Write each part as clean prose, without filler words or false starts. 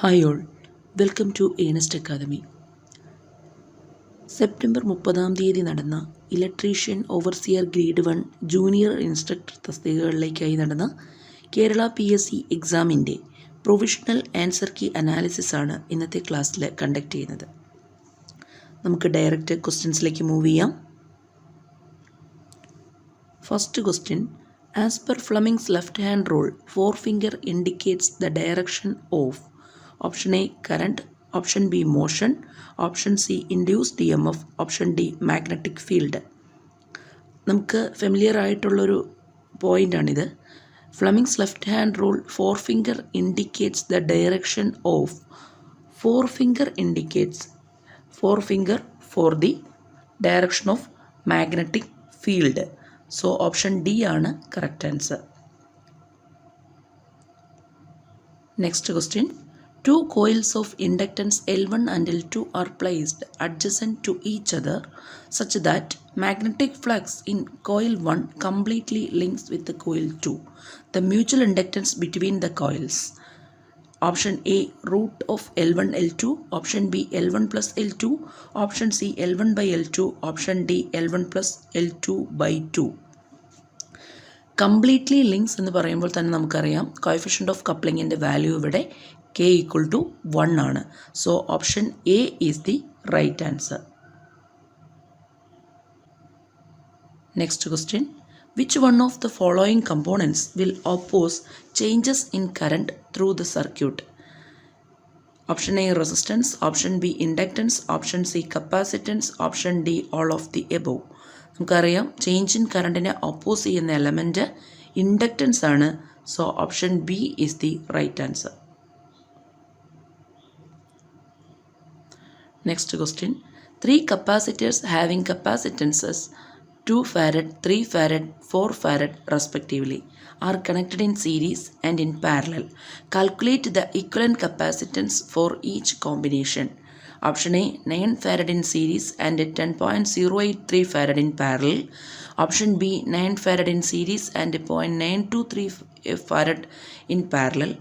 Hi all, welcome to Ernest Academy. September 30 നടന്ന electrician overseer grade 1 junior instructor തസ്തികകളിലേക്കായി നടന്ന Kerala PSC എക്സാമിൻ്റെ provisional answer key analysis ആണ് ഇന്നത്തെ ക്ലാസ്സിൽ കണ്ടക്ട് ചെയ്യുന്നത്. നമുക്ക് ഡയറക്റ്റ് ക്വസ്റ്റ്യൻസിലേക്ക് മൂവ് ചെയ്യാം. First question, as per Fleming's left hand rule, forefinger indicates the direction of Option A current, Option B motion, Option C induced EMF, Option D magnetic field. നമുക്ക് familiar ആയിട്ടുള്ളൊരു പോയിൻ്റാണിത്. Fleming's left hand rule forefinger indicates the direction of. Forefinger indicates forefinger for the direction of magnetic field. So option D ആണ് correct answer. Next question. Two coils of inductance L1 and L2 are placed adjacent to each other such that magnetic flux in coil 1 completely links with the coil 2. The mutual inductance between the coils. Option A root of L1 L2, Option B L1 plus L2, Option C L1 by L2, Option D L1 plus L2 by 2. Completely links എന്ന് പറയുമ്പോൾ തന്നെ നമുക്കറിയാം coefficient of കപ്ലിങ്ങിൻ്റെ value ഇവിടെ K equal to 1 ആണ്. So option A is the right answer. Next question, which one of the following components will oppose changes in current through the circuit? Option A resistance, option B inductance, option C capacitance, option D all of the above. നമുക്കറിയാം change in കറണ്ടിനെ oppose ചെയ്യുന്ന element inductance ആണ്. So option B is the right answer. Next question, 3 capacitors having capacitances 2 farad, 3 farad, 4 farad respectively are connected in series and in parallel. Calculate the equivalent capacitance for each combination. Option A 9 farad in series and 10.083 farad in parallel. Option B 9 farad in series and 0.923 farad in parallel.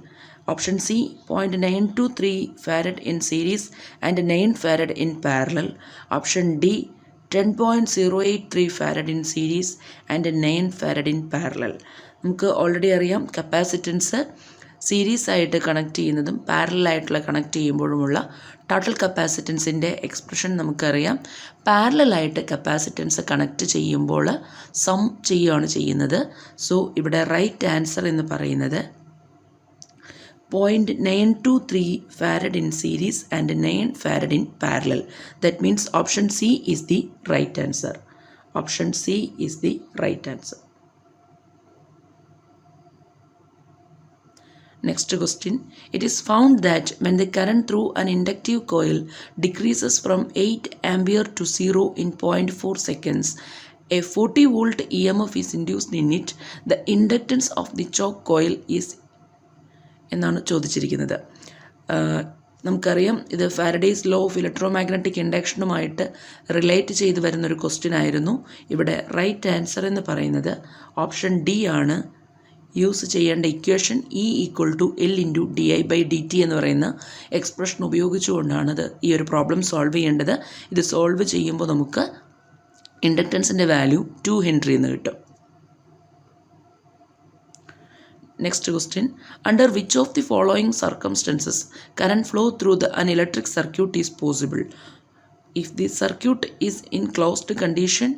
Option C 0.923 farad in series and 9 farad in parallel. Option D 10.083 farad in series and 9 farad in parallel. നമുക്ക് already അറിയാം capacitance series ആയിട്ട് connect ചെയ്യുന്നതും parallel ആയിട്ടുള്ള connect ചെയ്യുമ്പോഴുമുള്ള total കപ്പാസിറ്റൻസിൻ്റെ expression നമുക്കറിയാം. പാരലലായിട്ട് capacitance connect ചെയ്യുമ്പോൾ some ചെയ്യുകയാണ് ചെയ്യുന്നത്. So ഇവിടെ റൈറ്റ് ആൻസർ എന്ന് പറയുന്നത് 0.923 farad in series and 9 farad in parallel. That means option C is the right answer. Option C is the right answer. Next question, it is found that when the current through an inductive coil decreases from 8 ampere to 0 in 0.4 seconds, a 40 volt EMF is induced in it. The inductance of the choke coil is എന്നാണ് ചോദിച്ചിരിക്കുന്നത്. നമുക്കറിയാം ഇത് Faraday's law of electromagnetic ഇൻഡക്ഷനുമായിട്ട് relate ചെയ്ത് വരുന്നൊരു question ആയിരുന്നു. ഇവിടെ right answer എന്ന് പറയുന്നത് ഓപ്ഷൻ ഡി ആണ്. യൂസ് ചെയ്യേണ്ട equation E equal to L into di/dt എന്ന് പറയുന്ന എക്സ്പ്രഷൻ ഉപയോഗിച്ചുകൊണ്ടാണ് ഈ ഒരു പ്രോബ്ലം സോൾവ് ചെയ്യേണ്ടത്. ഇത് സോൾവ് ചെയ്യുമ്പോൾ നമുക്ക് ഇൻഡക്റ്റൻസിൻ്റെ വാല്യൂ 2 ഹെൻറി എന്ന് കിട്ടും. Next question, under which of the following circumstances current flow through an electric circuit is possible? If the circuit is in closed condition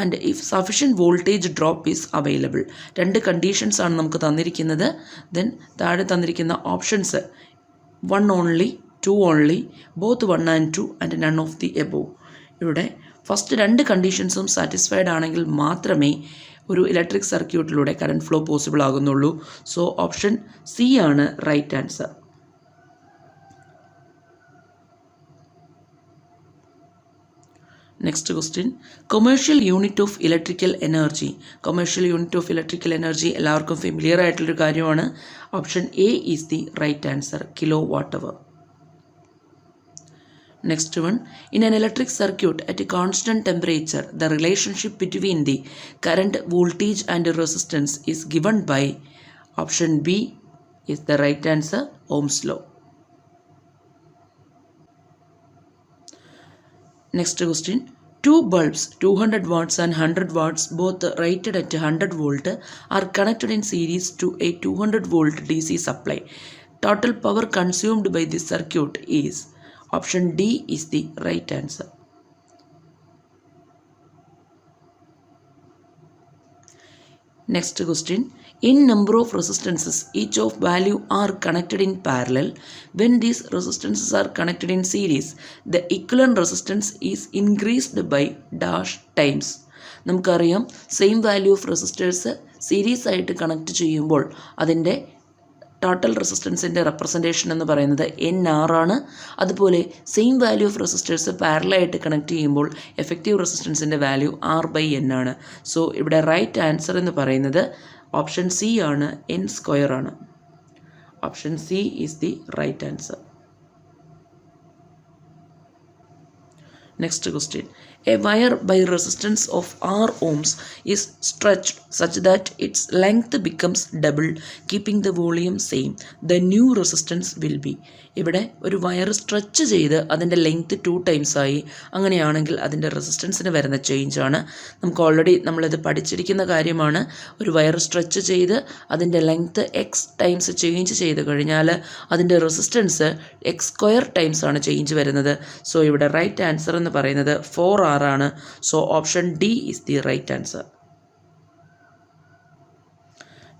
and if sufficient voltage drop is available. രണ്ട് conditions ആണ് നമുക്ക് തന്നിരിക്കുന്നത്. Then താഴെ തന്നിരിക്കുന്ന options 1 only, 2 only, both 1 and 2 and none of the above. ഇവിടെ first രണ്ട് കണ്ടീഷൻസും satisfied ആണെങ്കിൽ മാത്രമേ ഒരു ഇലക്ട്രിക് സർക്യൂട്ടിലൂടെ കറണ്ട് ഫ്ലോ പോസിബിൾ ആകുന്നുള്ളൂ. സോ ഓപ്ഷൻ സി ആണ് right answer. Next question, commercial unit of electrical energy. Commercial unit of electrical energy എല്ലാവർക്കും ഫെമിലിയർ ആയിട്ടുള്ളൊരു കാര്യമാണ്. Option A is the right answer, kilowatt hour. Next one, in an electric circuit at a constant temperature, the relationship between the current, voltage and resistance is given by. Option B is the right answer, Ohm's law. Next question. Two bulbs 200 watts and 100 watts both rated at 100 volt are connected in series to a 200 volt DC supply. Total power consumed by this circuit is, option D is the right answer. Next question. In number of resistances, each of value are connected in parallel. When these resistances are connected in series, the equivalent resistance is increased by dash times. നമുക്കറിയാം same value of resistors series ആയിട്ട് connect ചെയ്യുമ്പോൾ അതിൻ്റെ total റെസിസ്റ്റൻസിൻ്റെ representation എന്ന് പറയുന്നത് NR ആണ്. അതുപോലെ same value of resistors പാരലായിട്ട് connect ചെയ്യുമ്പോൾ എഫക്റ്റീവ് റെസിസ്റ്റൻസിൻ്റെ വാല്യൂ R/N ആണ്. സോ ഇവിടെ റൈറ്റ് ആൻസർ എന്ന് പറയുന്നത് ഓപ്ഷൻ സി ആണ്, N² ആണ്. Option C is the right answer. Next question. A wire by resistance of R ohms is stretched such that its length becomes double, keeping the volume same. The new resistance will be. ഇവിടെ ഒരു wire stretch ചെയ്ത് അതിൻ്റെ length 2 times ആയി. അങ്ങനെയാണെങ്കിൽ അതിൻ്റെ റെസിസ്റ്റൻസിന് വരുന്ന change ആണ്. നമുക്ക് ഓൾറെഡി നമ്മളിത് പഠിച്ചിരിക്കുന്ന കാര്യമാണ്. ഒരു വയർ സ്ട്രെച്ച് ചെയ്ത് അതിൻ്റെ ലെങ്ത് X times ചേഞ്ച് ചെയ്ത് കഴിഞ്ഞാൽ അതിൻ്റെ റെസിസ്റ്റൻസ് X² times ആണ് ചേഞ്ച് വരുന്നത്. സോ ഇവിടെ റൈറ്റ് ആൻസർ എന്ന് പറയുന്നത് 4R ആണ്. So option D is the right answer.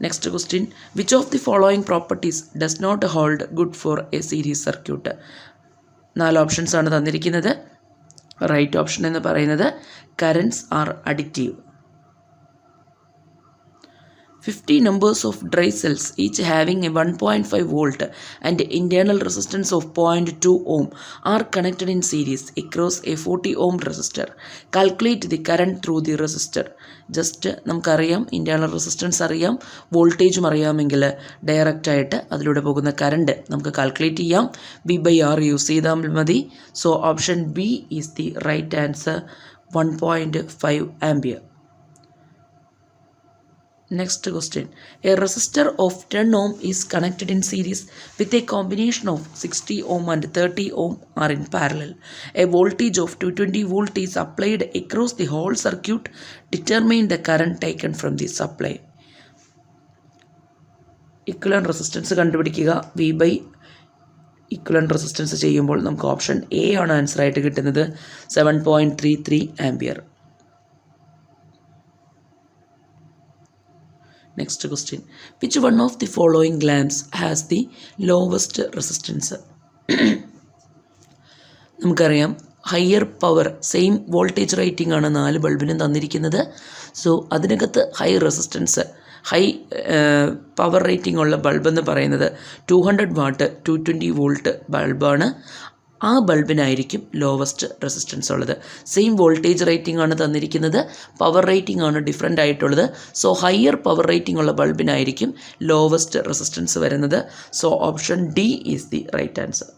Next question. Which of the following properties does not hold good for a series circuit? 4 options ആണ് തന്നിരിക്കുന്നത്. Right option എന്ന് പറയുന്നത് കറൻറ്റ്സ് ആർ അഡിക്റ്റീവ്. 50 numbers of dry cells, each having a 1.5 volt and internal resistance of 0.2 ohm, are connected in series across a 40 ohm resistor. Calculate the current through the resistor. Just നമുക്കറിയാം internal resistance അറിയാം, വോൾട്ടേജും അറിയാമെങ്കിൽ ഡയറക്റ്റായിട്ട് അതിലൂടെ പോകുന്ന current നമുക്ക് calculate ചെയ്യാം. V/R use ചെയ്താൽ മതി. So option B is the right answer, 1.5 ampere. Next question. A resistor of 10 ohm is connected in series with a combination of 60 ohm and 30 ohm are in parallel. A voltage of 220 volt is applied across the whole circuit. Determine the current taken from the supply. Equivalent resistance കണ്ടുപിടിക്കുക. V/ equivalent resistance ചെയ്യുമ്പോൾ നമുക്ക് option A ആണ് answer ആയിട്ട് കിട്ടുന്നത്, 7.33 ampere. Next question. Which one of the following lamps has the lowest resistance? നമുക്കറിയാം higher power same voltage rating ആണ് 4 ബൾബിനും തന്നിരിക്കുന്നത്. സോ അതിനകത്ത് high resistance high power rating ഉള്ള ബൾബ് എന്ന് പറയുന്നത് 200 വാട്ട് 220 വോൾട്ട് ബൾബാണ്. ആ ബൾബിനായിരിക്കും ലോവസ്റ്റ് റെസിസ്റ്റൻസ് ഉള്ളത്. സെയിം വോൾട്ടേജ് റേറ്റിംഗ് ആണ് തന്നിരിക്കുന്നത്, പവർ റേറ്റിംഗ് ആണ് ഡിഫറെൻ്റ് ആയിട്ടുള്ളത്. സോ ഹയർ പവർ റേറ്റിംഗ് ഉള്ള ബൾബിനായിരിക്കും ലോവസ്റ്റ് റെസിസ്റ്റൻസ് വരുന്നത്. So option D is the right answer.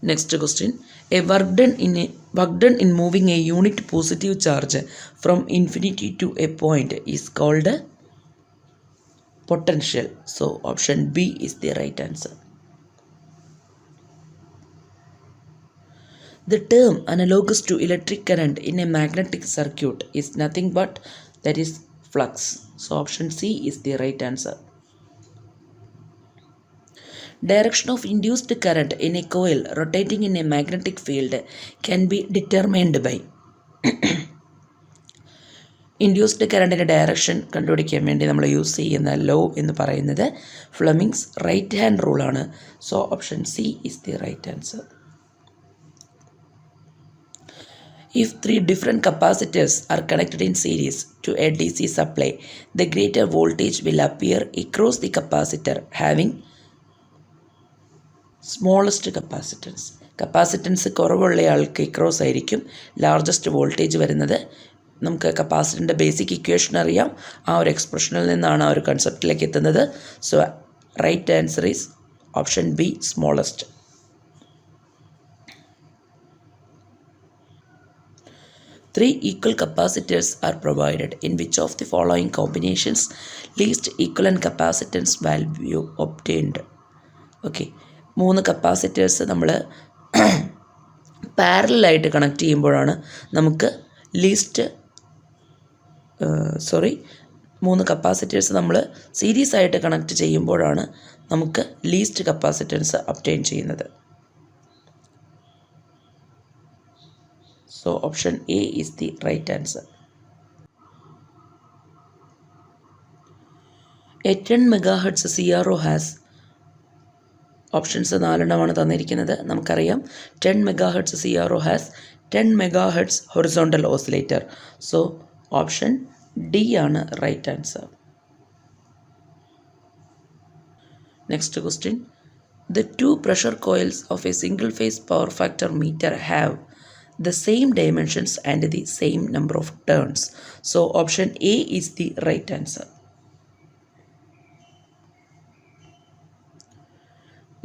Next question. A work done in moving a unit positive charge from infinity to a point is called potential. So option B is the right answer. The term analogous to electric current in a magnetic circuit is nothing but that is flux. So option C is the right answer. Direction of induced current in a coil rotating in a magnetic field can be determined by. Induced കറണ്ടിൻ്റെ direction കണ്ടുപിടിക്കാൻ വേണ്ടി നമ്മൾ use ചെയ്യുന്ന law എന്ന് പറയുന്നത് Fleming's right hand റൂളാണ്. So option C is the right answer. If 3 different capacitors are connected in series to a DC supply, the greater voltage will appear across the capacitor having smallest capacitance. Capacitance കുറവുള്ള ആൾക്ക് ഇക്രോസ് ആയിരിക്കും largest voltage വരുന്നത്. നമുക്ക് കപ്പാസിറ്ററിൻ്റെ basic equation അറിയാം, ആ ഒരു എക്സ്പ്രഷനിൽ നിന്നാണ് ആ ഒരു കൺസെപ്റ്റിലേക്ക് എത്തുന്നത്. So right answer is option B, smallest. Three equal capacitors are provided. In which of the following combinations least equivalent capacitance value obtained? Okay, 3 capacitors നമ്മൾ പാരലായിട്ട് കണക്ട് ചെയ്യുമ്പോഴാണ് നമുക്ക് ലീസ്റ്റ് 3 കപ്പാസിറ്റേഴ്സ് നമ്മൾ സീരീസ് ആയിട്ട് കണക്ട് ചെയ്യുമ്പോഴാണ് നമുക്ക് ലീസ്റ്റ് കപ്പാസിറ്റൻസ് ഒബ്റ്റെയിൻ ചെയ്യുന്നത്. So option A is the right answer. A 10 MHz CRO has options 4 തന്നിരിക്കുന്നത്. നമുക്കറിയാം 10 MHz CRO has 10 MHz horizontal oscillator. So option D ആണ് right answer. Next question. The 2 pressure coils of a single phase power factor meter have the same dimensions and the same number of turns. So option A is the right answer.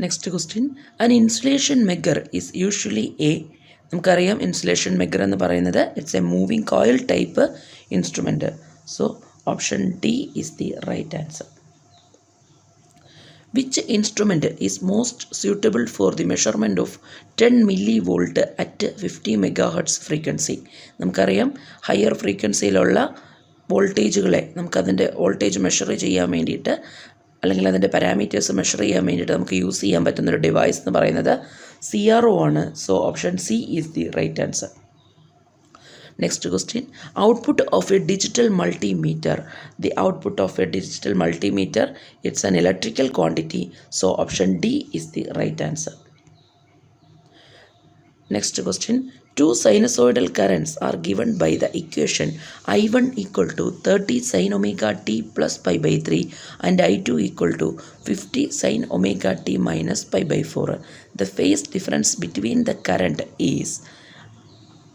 Next question. an insulation measure is usually a നമുക്കറിയാം insulation megger എന്ന് പറയുന്നത് it's a moving coil type instrument. So option D is the right answer. Which instrument is most suitable for the measurement of 10 millivolt at 50 MHz frequency? നമുക്കറിയാം higher ഫ്രീക്വൻസിയിലുള്ള വോൾട്ടേജുകളെ നമുക്കതിൻ്റെ voltage measure ചെയ്യാൻ വേണ്ടിയിട്ട് അല്ലെങ്കിൽ അതിൻ്റെ പാരാമീറ്റേഴ്സ് മെഷർ ചെയ്യാൻ വേണ്ടിയിട്ട് നമുക്ക് യൂസ് ചെയ്യാൻ പറ്റുന്നൊരു ഡിവൈസ് എന്ന് പറയുന്നത് CRO ആണ്. So option C is the right answer. Next question. Output of a digital multimeter. The output of a digital multimeter it's an electrical quantity. So option D is the right answer. Next question. 2 sinusoidal currents are given by the equation I1 equal to 30 sin omega t plus pi by 3 and I2 equal to 50 sin omega t minus pi by 4. The phase difference between the current is.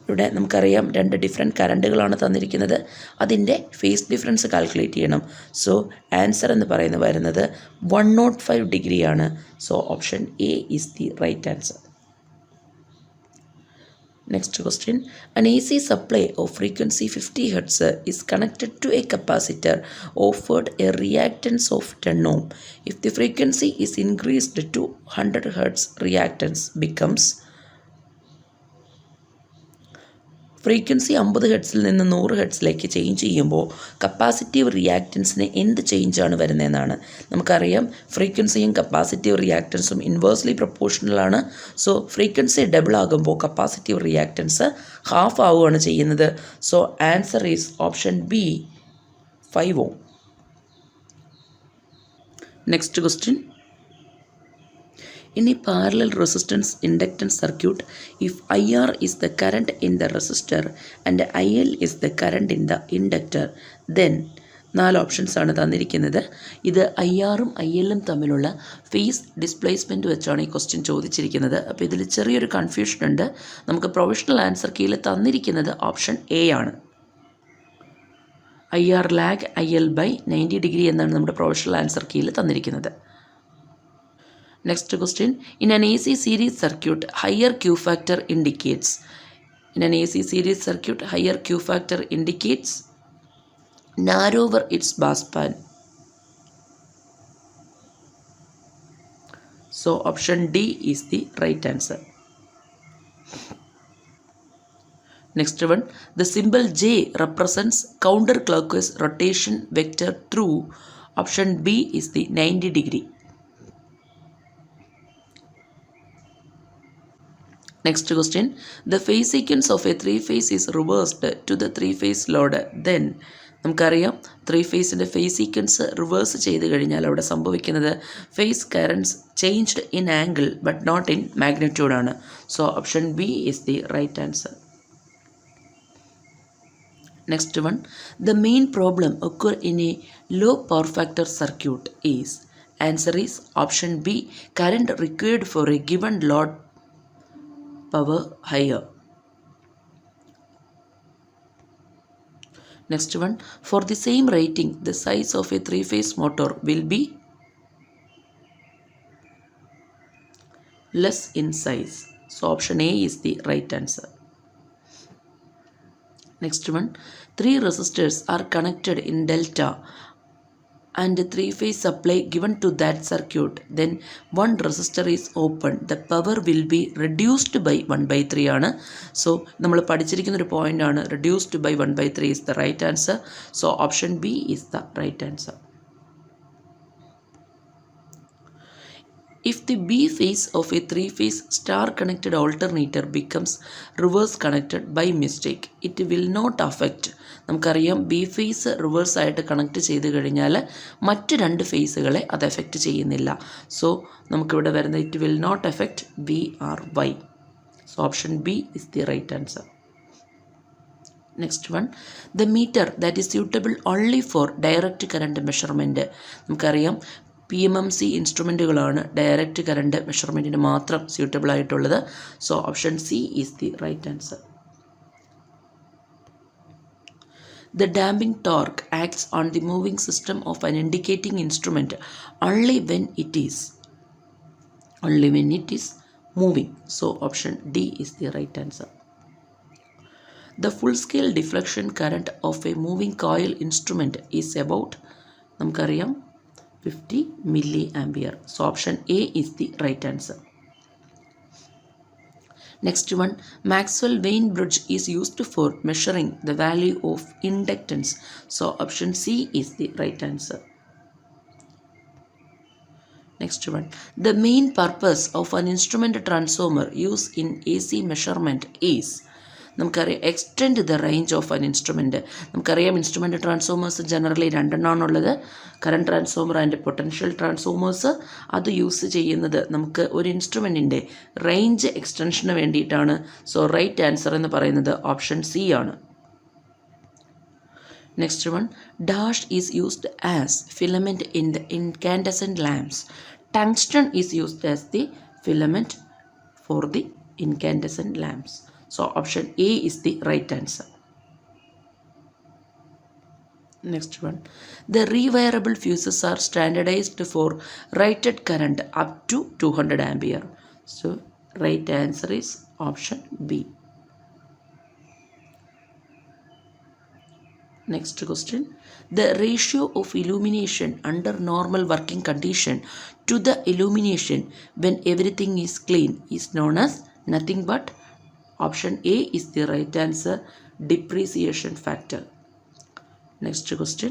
ഇവിടെ നമുക്കറിയാം 2 different കറണ്ടുകളാണ് തന്നിരിക്കുന്നത്. അതിൻ്റെ phase difference calculate ചെയ്യണം. So answer എന്ന് പറയുന്നത് വരുന്നത് 105 ഡിഗ്രിയാണ്. So option A is the right answer. Next question. An AC supply of frequency 50 Hz is connected to a capacitor offered a reactance of 10 ohm. If the frequency is increased to 100 Hz, reactance becomes. Frequency 50 ഹെർട്സിൽ നിന്ന് 100 ഹെർട്സിലേക്ക് change ചെയ്യുമ്പോൾ capacitive റിയാക്റ്റൻസിന് എന്ത് ചേഞ്ചാണ് വരുന്നതെന്നാണ്. നമുക്കറിയാം ഫ്രീക്വൻസിയും capacitive റിയാക്റ്റൻസും inversely പ്രൊപ്പോർഷണലാണ്. So frequency double ആകുമ്പോൾ capacitive reactance half ആവുകയാണ് ചെയ്യുന്നത്. So answer is option B 5 ohm. Next question. In a parallel resistance inductance circuit, if IR is the current in the resistor and IL is the current in the inductor, then 4 options ആണ് തന്നിരിക്കുന്നത്. ഇത് IRും ILും തമ്മിലുള്ള face displacement വെച്ചാണ് ഈ question ചോദിച്ചിരിക്കുന്നത്. അപ്പോൾ ഇതിൽ ചെറിയൊരു കൺഫ്യൂഷൻ ഉണ്ട്. നമുക്ക് പ്രൊവിഷണൽ ആൻസർ കീയിൽ തന്നിരിക്കുന്നത് ഓപ്ഷൻ എ ആണ്. IR lag IL by 90 degree എന്നാണ് നമ്മുടെ പ്രൊവിഷണൽ ആൻസർ കീയിൽ തന്നിരിക്കുന്നത്. Next question. In an AC series circuit, higher Q factor indicates. In an AC series circuit, higher Q factor indicates narrower its passband. So option D is the right answer. Next one. The symbol J represents counterclockwise rotation vector through. Option B is the 90 degree. Next question. The phase sequence of a 3-phase is reversed to the 3-phase load. Then നമുക്കറിയാം 3-phase phase sequence reverse ചെയ്ത് കഴിഞ്ഞാൽ അവിടെ സംഭവിക്കുന്നത് phase currents changed in angle but not in magnitude ആണ്. So option B is the right answer. Next one. The main problem occur in a low power factor circuit is. Answer is option B. Current required for a given load power higher. Next one. For the same rating, the size of a 3-phase motor will be less in size. So option A is the right answer. Next one. 3 resistors are connected in delta and a three-phase supply given to that circuit, then one resistor is open, the power will be reduced by 1/3 ആണ്. So നമ്മൾ പഠിച്ചിരിക്കുന്ന ഒരു point ആണ് reduced by 1/3 is the right answer. So option B is the right answer. If the B phase of a three-phase star-connected alternator becomes reverse-connected by mistake, it will not affect. നമുക്കറിയാം B face reverse ആയിട്ട് connect ചെയ്ത് കഴിഞ്ഞാൽ മറ്റ് രണ്ട് ഫേസുകളെ അത് effect ചെയ്യുന്നില്ല. So നമുക്കിവിടെ വരുന്ന it will not effect B R Y. So option B is the right answer. Next one, the meter that is suitable only for direct current measurement. നമുക്കറിയാം PMMC ഇൻസ്ട്രുമെൻറ്റുകളാണ് ഡയറക്റ്റ് കറണ്ട് മെഷർമെൻറ്റിന് മാത്രം suitable ആയിട്ടുള്ളത്. So option C is the right answer. The damping torque acts on the moving system of an indicating instrument only when it is moving. So option D is the right answer. The full scale deflection current of a moving coil instrument is about നമുക്കറിയാം 50 milliampere. So option A is the right answer. Next one, Maxwell-Wien bridge is used for measuring the value of inductance. So option C is the right answer. Next one, the main purpose of an instrument transformer used in AC measurement is നമുക്കറിയാം extend the range of an instrument. നമുക്കറിയാം instrument transformers generally രണ്ടെണ്ണമാണുള്ളത്, current transformer and potential transformers. അത് use ചെയ്യുന്നത് നമുക്ക് ഒരു ഇൻസ്ട്രുമെൻറ്റിൻ്റെ range എക്സ്റ്റൻഷന് വേണ്ടിയിട്ടാണ്. So right answer എന്ന് പറയുന്നത് ഓപ്ഷൻ സി ആണ്. Next one, dash is used as filament in the incandescent lamps. Tungsten is used as the filament for the incandescent lamps. So option A is the right answer. Next one, the rewirable fuses are standardized for rated current up to 200 ampere. So right answer is option B. Next question, the ratio of illumination under normal working condition to the illumination when everything is clean is known as nothing but option A is the right answer, depreciation factor. Next question,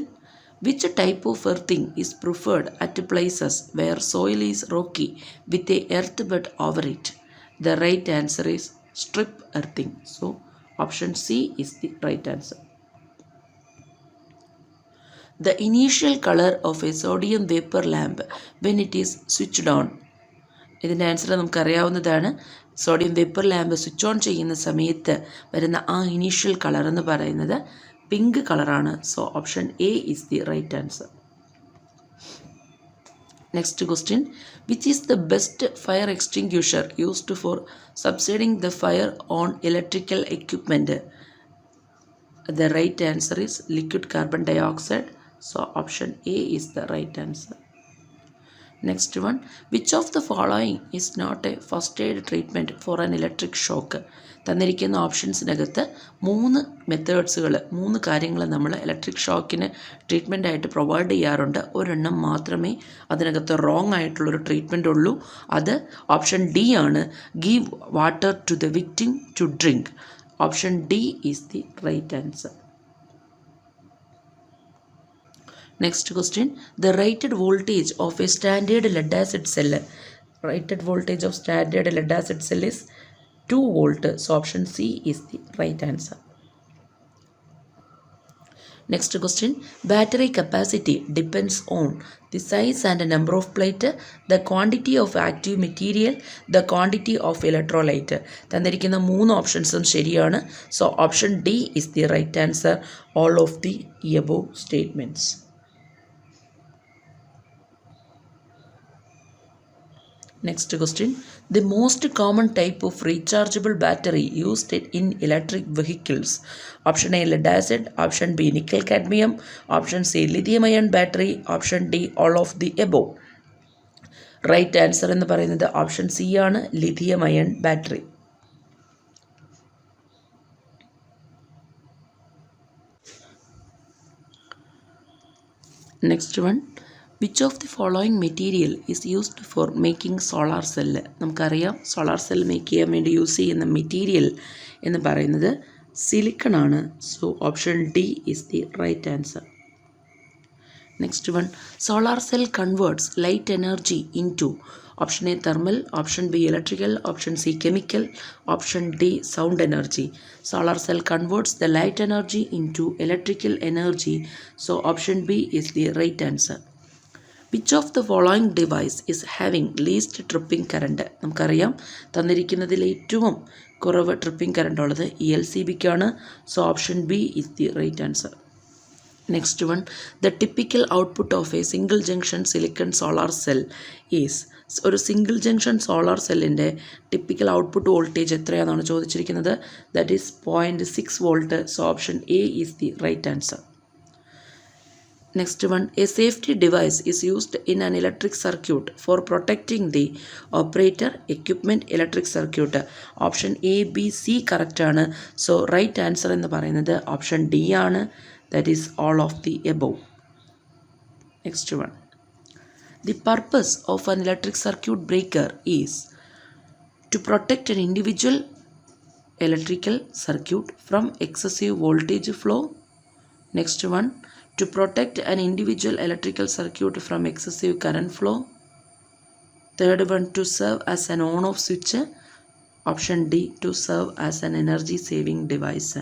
which type of earthing is preferred at places where soil is rocky with a earth bed over it? The right answer is strip earthing. So option C is the right answer. The initial color of a sodium vapor lamp when it is switched on. ഇതിൻ്റെ answer നമുക്കറിയാവുന്നതാണ്. Sodium vapour lamp switch on ചെയ്യുന്ന സമയത്ത് വരുന്ന ആ initial colour എന്ന് പറയുന്നത് pink കളറാണ്. So option A is the right answer. Next question, which is the best fire extinguisher used for subsiding the fire on electrical equipment? The right answer is liquid carbon dioxide. So option A is the right answer. Next one, which of the following is not a first aid treatment for an electric shock? തന്നിരിക്കുന്ന ഓപ്ഷൻസിനകത്ത് 3 മെത്തേഡ്സുകൾ, 3 കാര്യങ്ങൾ നമ്മൾ electric ഷോക്കിന് treatment ആയിട്ട് provide ചെയ്യാറുണ്ട്. ഒരെണ്ണം മാത്രമേ അതിനകത്ത് wrong ആയിട്ടുള്ളൊരു ട്രീറ്റ്മെൻ്റ് ഉള്ളൂ. അത് ഓപ്ഷൻ ഡി ആണ്, give water to the victim to drink. Option D is the right answer. Next question, the rated voltage of a standard lead acid cell. Rated voltage of standard lead acid cell is 2 volt. So option C is the right answer. Next question, battery capacity depends on the size and number of plate, the quantity of active material, the quantity of electrolyte. തന്നിരിക്കുന്ന 3 ഓപ്ഷൻസും ശരിയാണ്. So option D is the right answer, all of the above statements. Next question, the most common type of rechargeable battery used in electric vehicles. Option A lead acid, option B nickel cadmium, option C lithium ion battery, option D all of the above. Right answer എന്ന് പറയുന്നത് option C ആണ്, lithium ion battery. Next one, which of the following material is used for making solar cell? നമുക്കറിയാം solar cell make ചെയ്യാൻ വേണ്ടി use ചെയ്യുന്ന material എന്ന് പറയുന്നത് silicon ആണ്. So option D is the right answer. Next one, solar cell converts light energy into option A thermal, option B electrical, option C chemical, option D sound energy. Solar cell converts the light energy into electrical energy. So option B is the right answer. Which of the following device is having least tripping current? നമുക്കറിയാം തന്നിരിക്കുന്നതിൽ ഏറ്റവും കുറവ് tripping current ഉള്ളത് ELCBക്കാണ്. So option B is the right answer. Next one, the typical output of a single junction silicon solar cell is. ഒരു single junction solar സെല്ലിൻ്റെ typical output voltage എത്രയാണെന്നാണ് ചോദിച്ചിരിക്കുന്നത്. That is 0.6 volt. So option A is the right answer. Next one, a safety device is used in an electric circuit for protecting the operator, equipment, electric circuit. Option A, B, C correct ആണ്. So right answer എന്ന് പറയുന്നത് option D ആണ്. That is all of the above. Next one, the purpose of an electric circuit breaker is to protect an individual electrical circuit from excessive voltage flow. Next one, to protect an individual electrical circuit from excessive current flow. Third one, to serve as an on-off switch. Option D, to serve as an energy saving device.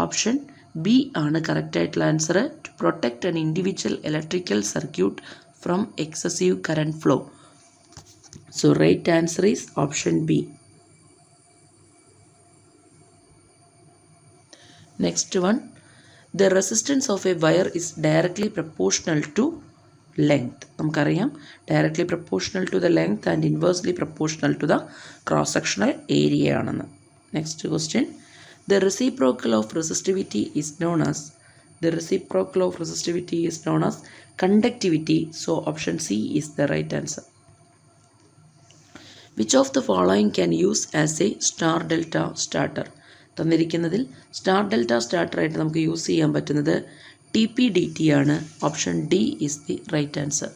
Option B ആണ് correct ആയിട്ടുള്ള answer. To protect an individual electrical circuit from excessive current flow. So right answer is option B. Next one, the resistance of a wire is directly proportional to length. നമുക്കറിയാം directly proportional to the length and inversely proportional to the cross sectional area ആണെന്ന്. Next question, the reciprocal of resistivity is known as. The reciprocal of resistivity is known as conductivity. So option C is the right answer. Which of the following can use as a star delta starter? തന്നിരിക്കുന്നതിൽ star delta സ്റ്റാർട്ടറായിട്ട് നമുക്ക് use ചെയ്യാൻ പറ്റുന്നത് TPDT ആണ്. Option D is the right answer.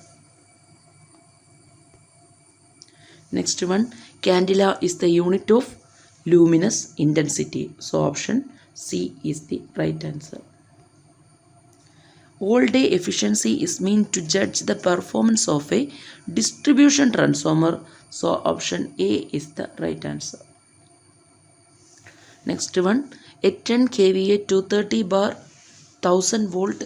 Next one, candela is the unit of luminous intensity. So option C is the right answer. All day efficiency is meant to judge the performance of a distribution transformer. So option A is the right answer. Next one, a 10 kVA 230 bar 1000 volt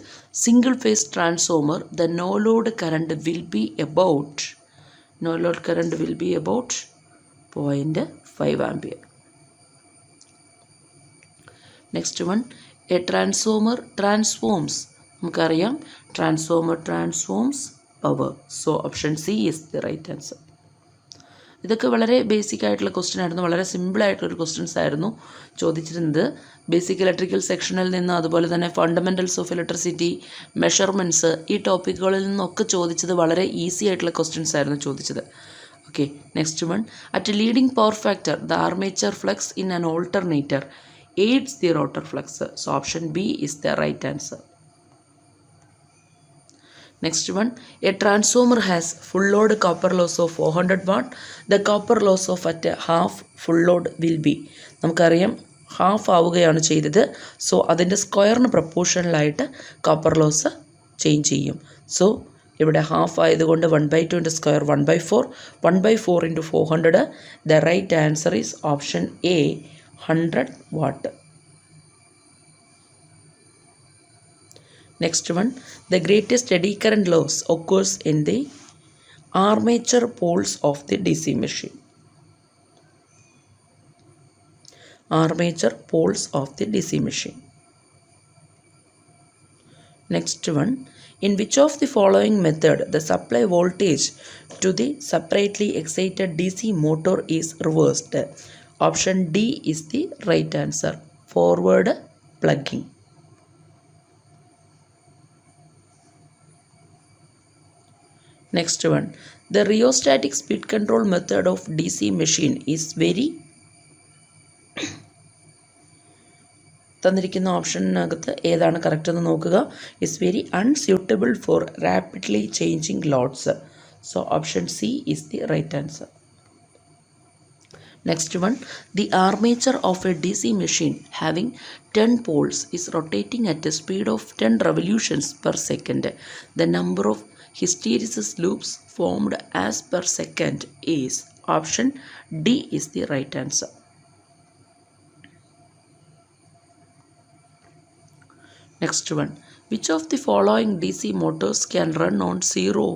single phase transformer, the no load current will be about 0.5 ampere. Next one, a transformer transforms. നമുക്കറിയാം transformer transforms power. So option C is the right answer. ഇതൊക്കെ വളരെ basic ആയിട്ടുള്ള question ആയിരുന്നു. വളരെ simple ആയിട്ടുള്ളൊരു questions ആയിരുന്നു ചോദിച്ചിരുന്നത്. Basic electrical സെക്ഷനിൽ നിന്ന്, അതുപോലെ തന്നെ ഫണ്ടമെൻറ്റൽസ് ഓഫ് ഇലക്ട്രിസിറ്റി, മെഷർമെൻറ്റ്സ്, ഈ ടോപ്പിക്കുകളിൽ നിന്നൊക്കെ ചോദിച്ചത് വളരെ ഈസി ആയിട്ടുള്ള ക്വസ്റ്റ്യൻസ് ആയിരുന്നു ചോദിച്ചത്. Okay, next one, at leading power factor the armature flux in an alternator aids the rotor flux. So option B is the right answer. Next one, a transformer has full load copper loss of 400 watt. The copper loss of at half full load will be. നമുക്കറിയാം half ആവുകയാണ് ചെയ്തത്. So അതിൻ്റെ സ്ക്വയറിന് പ്രപ്പോർഷണലായിട്ട് copper loss change ചെയ്യും. So ഇവിടെ half ആയതുകൊണ്ട് 1/2 square 1/4. 1/4 × 400. The right answer is option A 100 watt. Next one, the greatest eddy current loss occurs in the armature poles of the DC machine. Armature poles of the DC machine. Next one, in which of the following method the supply voltage to the separately excited DC motor is reversed? Option D is the right answer. Forward plugging. Next one, the rheostatic speed control method of DC machine is very തന്നിരിക്കുന്ന ഓപ്ഷനകത്ത് ഏതാണ് correct എന്ന് നോക്കുക. It's very unsuitable for rapidly changing loads. So option C is the right answer. Next one, the armature of a DC machine having 10 poles is rotating at a speed of 10 revolutions per second. The number of hysteresis loops formed as per second is option D is the right answer. Next one, which of the following DC motors can run on zero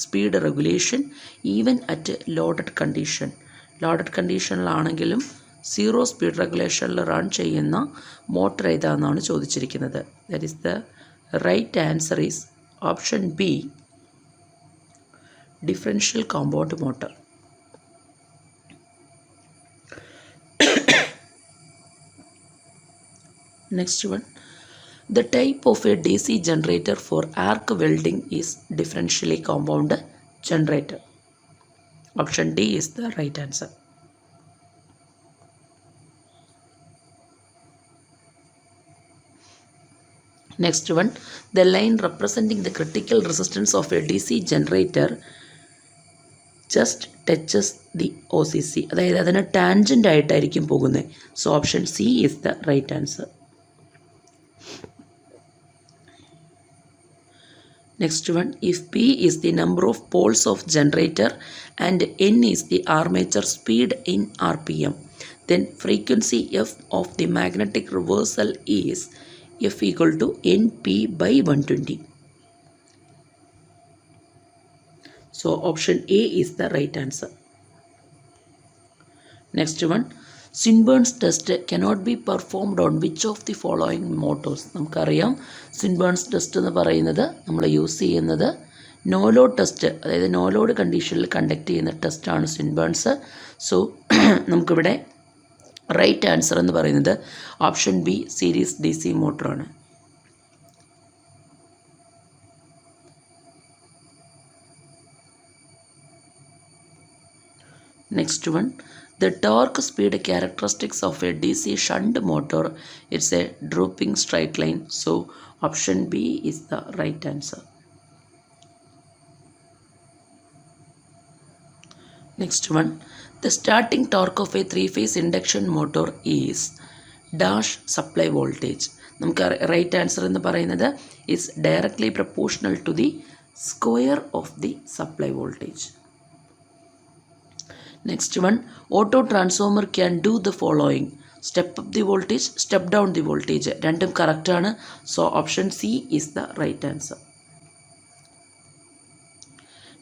speed regulation even at loaded condition? Loaded കണ്ടീഷനിലാണെങ്കിലും zero speed റെഗുലേഷനിൽ run ചെയ്യുന്ന motor ഏതാണെന്നാണ് ചോദിച്ചിരിക്കുന്നത്. That is the right answer is option B, differential compound motor. Next one, the type of a DC generator for arc welding is differentially compound generator. Option D is the right answer. Next one, the line representing the critical resistance of a DC generator just touches the OCC. അതായത് അതിന് tangent ആയിട്ടായിരിക്കും പോകുന്നത്. So option C is the right answer. Next one, if P is the number of poles of generator and N is the armature speed in RPM, then frequency F of the magnetic reversal is F equal to NP by 120. So option A is the right answer. Next one, Swinburne's test cannot be performed on which of the following motors? നമുക്കറിയാം സ്വിൻബേൺസ് test എന്ന് പറയുന്നത് നമ്മൾ use ചെയ്യുന്നത് no load test, അതായത് no load കണ്ടീഷനിൽ conduct ചെയ്യുന്ന ടെസ്റ്റാണ് Swinburne's. So നമുക്കിവിടെ റൈറ്റ് ആൻസർ എന്ന് പറയുന്നത് ഓപ്ഷൻ ബി, സീരീസ് DC മോട്ടറാണ്. Next one, the torque speed characteristics of a DC shunt motor, it's a drooping straight line. So option B is the right answer. Next one, the starting torque of a 3-phase induction motor is dash supply voltage. നമുക്ക് right answer എന്ന് പറയുന്നത് is directly proportional to the square of the supply voltage. Next one, auto transformer can do the following: step up the voltage, step down the voltage. രണ്ടും correct ആണ്. So option C is the right answer.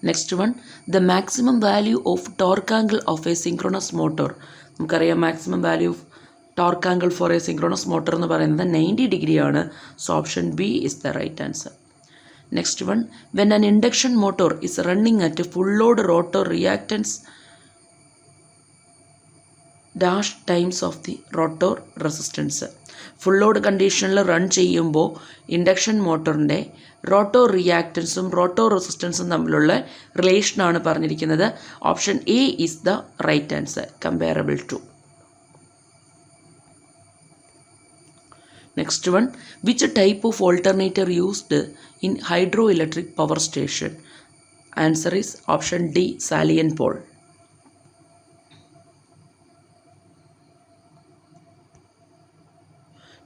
Next one, the maximum value of torque angle of a synchronous motor. നമുക്കറിയാം maximum value of torque angle for a synchronous motor എന്ന് പറയുന്നത് 90 degree ആണ്. So option B is the right answer. Next one, when an induction motor is running at a full load, rotor reactance dash times of the rotor resistance. Full load കണ്ടീഷനിൽ run ചെയ്യുമ്പോൾ induction മോട്ടറിൻ്റെ rotor റിയാക്റ്റൻസും rotor റെസിസ്റ്റൻസും തമ്മിലുള്ള റിലേഷനാണ് പറഞ്ഞിരിക്കുന്നത്. Option A is the right answer, comparable to. Next one, which type of alternator used in hydro electric power station? Answer is option D, salient pole.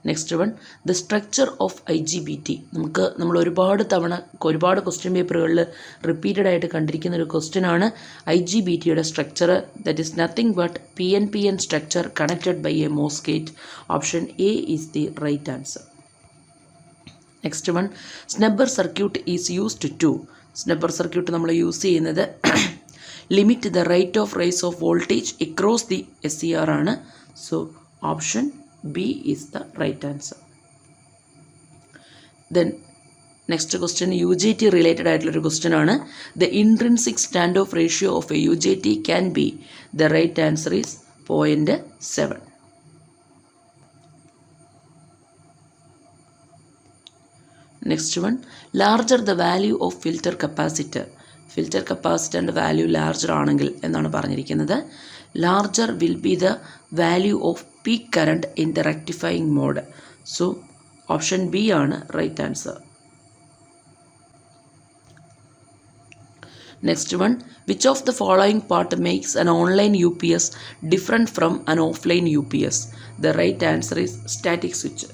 Next one, the structure of IGBT. നമ്മൾ ഒരുപാട് question പേപ്പറുകളിൽ repeated ആയിട്ട് കണ്ടിരിക്കുന്ന ഒരു ക്വസ്റ്റ്യനാണ് IGBTയുടെ structure. That is nothing but PNPN structure connected by a MOS gate. Option A is the right answer. Next one, snubber circuit is used to. Snubber circuit നമ്മൾ use ചെയ്യുന്നത് limit the rate of rise of voltage across the SCR ആണ്. So option B is the right answer. Then next question, UJT related ആയിട്ടുള്ളൊരു question ആണ്. The intrinsic standoff ratio of a UJT can be. The right answer is 0.7. Next one, larger the value of filter capacitor. Filter കപ്പാസിറ്ററിൻ്റെ value larger ആണെങ്കിൽ എന്നാണ് പറഞ്ഞിരിക്കുന്നത്. Larger will be the value of peak current in the rectifying mode. So option B ആണ് right answer. Next one, which of the following part makes an online UPS different from an offline UPS? The right answer is static switch.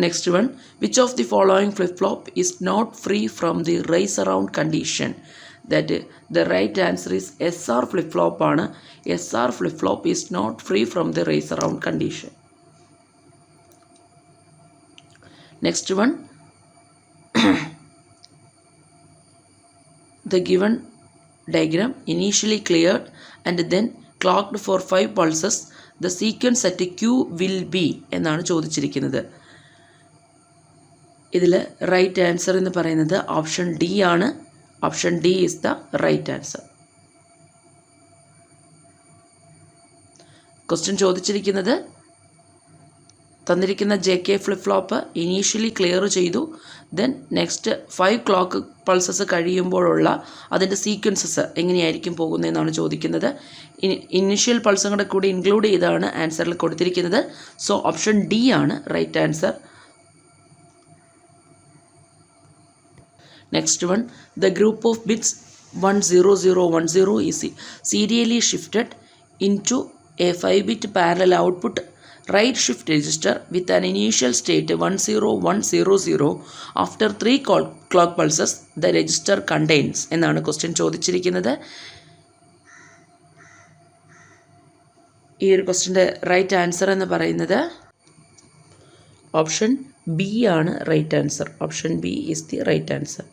Next one, which of the following flip-flop is not free from the race around condition? That the right answer is SR flip-flop ആണ്. SR flip-flop is not free from the race around condition. Next one, the given diagram initially cleared and then clocked for 5 pulses. The sequence at Q will be എന്നാണ് ചോദിച്ചിരിക്കുന്നത്. ഇതിൽ right answer എന്ന് പറയുന്നത് option D ആണ്. Option D is the right answer. Question ചോദിച്ചിരിക്കുന്നത് തന്നിരിക്കുന്ന JK flip flop initially clear ചെയ്തു, then next 5 clock pulses കഴിയുമ്പോഴുള്ള അതിൻ്റെ സീക്വൻസസ് എങ്ങനെയായിരിക്കും പോകുന്നതെന്നാണ് ചോദിക്കുന്നത്. ഇനിഷ്യൽ പൾസും കൂടെ കൂടി ഇൻക്ലൂഡ് ചെയ്താണ് ആൻസറിൽ കൊടുത്തിരിക്കുന്നത്. സോ ഓപ്ഷൻ ഡി ആണ് right answer. Next one, the group of bits 10010 is serially shifted into a 5-bit parallel output right shift register with an initial state 10100. After 3 clock pulses the register contains എന്നാണ് question ചോദിച്ചിരിക്കുന്നത്. ഈ ഒരു ക്വസ്റ്റ്യൻ്റെ right answer എന്ന് പറയുന്നത് option B ആണ് right answer. Option B is the right answer.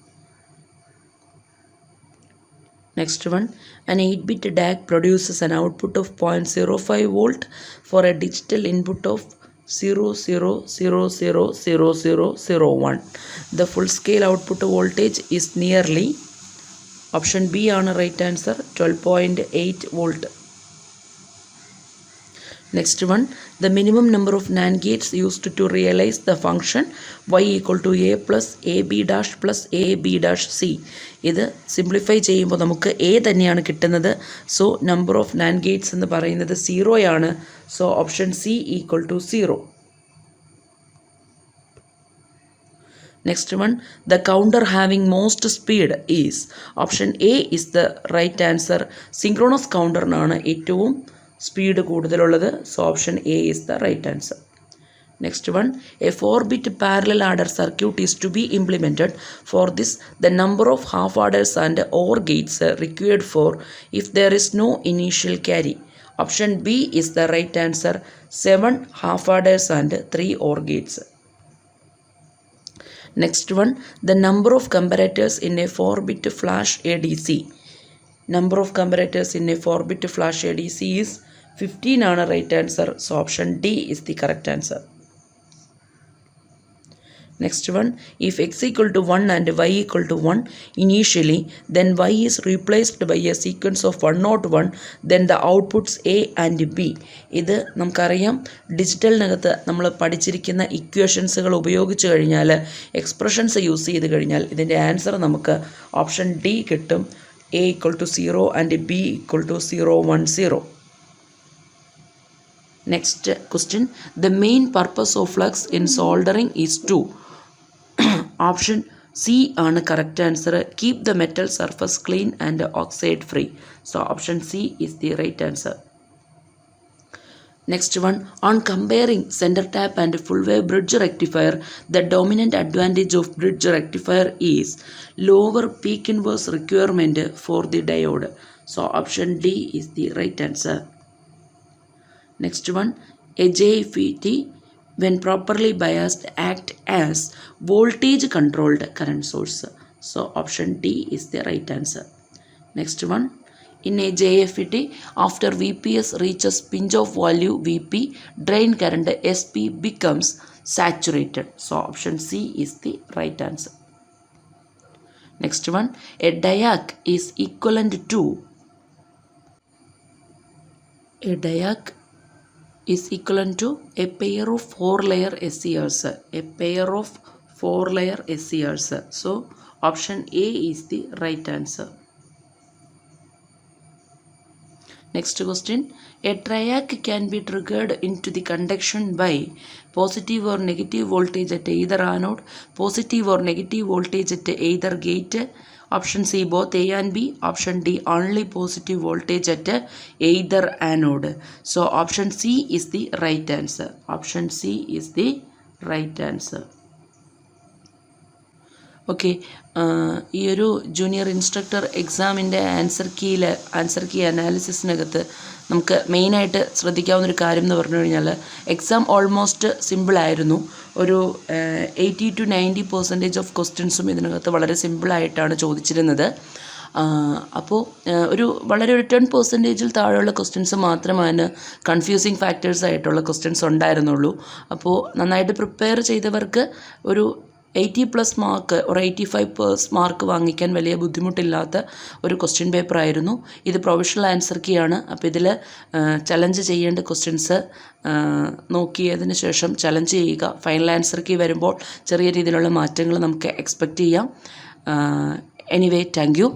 Next one, an 8-bit DAC produces an output of 0.05 volt for a digital input of 00000001. The full scale output voltage is nearly, option B on right answer, 12.8 volt. Next one, the minimum number of NAND gates used to realize the function y equal to a plus ab dash plus ab dash c. ഇത് simplify ചെയ്യുമ്പോൾ നമുക്ക് A തന്നെയാണ് കിട്ടുന്നത്. So number of NAND gates എന്ന് പറയുന്നത് 0 ആണ്. So option C equal to 0. Next one, the counter having most speed is, option A is the right answer. Synchronous കൗണ്ടറിനാണ് ഏറ്റവും സ്പീഡ് കൂടുതലുള്ളത്. So option A is the right answer. Next one, a 4-bit parallel adder circuit is to be implemented. For this, the number of half adders and OR gates required for if there is no initial carry. Option B is the right answer, 7 half adders and 3 OR gates. Next one, the number of comparators in a 4-bit flash ADC. Number of comparators in a 4-bit flash ADC is 15 on a right answer. So option D is the correct answer. Next one, if x equal to 1 and y equal to 1 initially, then y is replaced by a sequence of 101, then the outputs A and B. ഇത് നമുക്കറിയാം, ഡിജിറ്റലിനകത്ത് നമ്മൾ പഠിച്ചിരിക്കുന്ന ഇക്വേഷൻസുകൾ ഉപയോഗിച്ച് കഴിഞ്ഞാൽ, expressions use ചെയ്ത് കഴിഞ്ഞാൽ ഇതിൻ്റെ answer നമുക്ക് option D കിട്ടും. A equal to 0 and B equal to 010. Next question, the main purpose of flux in soldering is to, option C ആണ് correct answer, keep the metal surface clean and oxide free. So option C is the right answer. Next one, on comparing center tap and full wave bridge rectifier, the dominant advantage of bridge rectifier is lower peak inverse requirement for the diode. So option D is the right answer. Next one, a JFET when properly biased act as voltage controlled current source. So option D is the right answer. Next one, in a JFET, after VPS reaches pinch off value VP, drain current SP becomes saturated. So option C is the right answer. Next one, a diac is equivalent to, a diac is equivalent to a pair of 4-layer SCRs. A pair of 4-layer SCRs. So option A is the right answer. Next question. A triac can be triggered into the conduction by positive or negative voltage at either anode, positive or negative voltage at either gate. Option C, both A and B. Option D, only positive voltage at either anode. So option C is the right answer. Option C is the right answer. Okay, ഈ ഒരു junior instructor എക്സാമിൻ്റെ answer key അനാലിസിസിനകത്ത് നമുക്ക് മെയിനായിട്ട് ശ്രദ്ധിക്കാവുന്നൊരു കാര്യം എന്ന് പറഞ്ഞു കഴിഞ്ഞാൽ exam almost സിമ്പിളായിരുന്നു. ഒരു 80 to 90% ഓഫ് ക്വസ്റ്റ്യൻസും ഇതിനകത്ത് വളരെ സിമ്പിളായിട്ടാണ് ചോദിച്ചിരുന്നത്. അപ്പോൾ ഒരു 10% താഴെയുള്ള ക്വസ്റ്റ്യൻസ് മാത്രമാണ് കൺഫ്യൂസിങ് ഫാക്ടേഴ്സ് ആയിട്ടുള്ള ക്വസ്റ്റ്യൻസ് ഉണ്ടായിരുന്നുള്ളൂ. അപ്പോൾ നന്നായിട്ട് പ്രിപ്പയർ ചെയ്തവർക്ക് ഒരു 80+ മാർക്ക് ഒരു 85+ മാർക്ക് വാങ്ങിക്കാൻ വലിയ ബുദ്ധിമുട്ടില്ലാത്ത ഒരു ക്വസ്റ്റ്യൻ പേപ്പറായിരുന്നു ഇത്. പ്രൊവിഷണൽ ആൻസർ കീ ആണ്. അപ്പോൾ ഇതിൽ ചലഞ്ച് ചെയ്യേണ്ട ക്വസ്റ്റ്യൻസ് നോക്കിയതിന് ശേഷം ചലഞ്ച് ചെയ്യുക. ഫൈനൽ ആൻസർ കീ വരുമ്പോൾ ചെറിയ രീതിയിലുള്ള മാറ്റങ്ങൾ നമുക്ക് എക്സ്പെക്റ്റ് ചെയ്യാം. Anyway, thank you.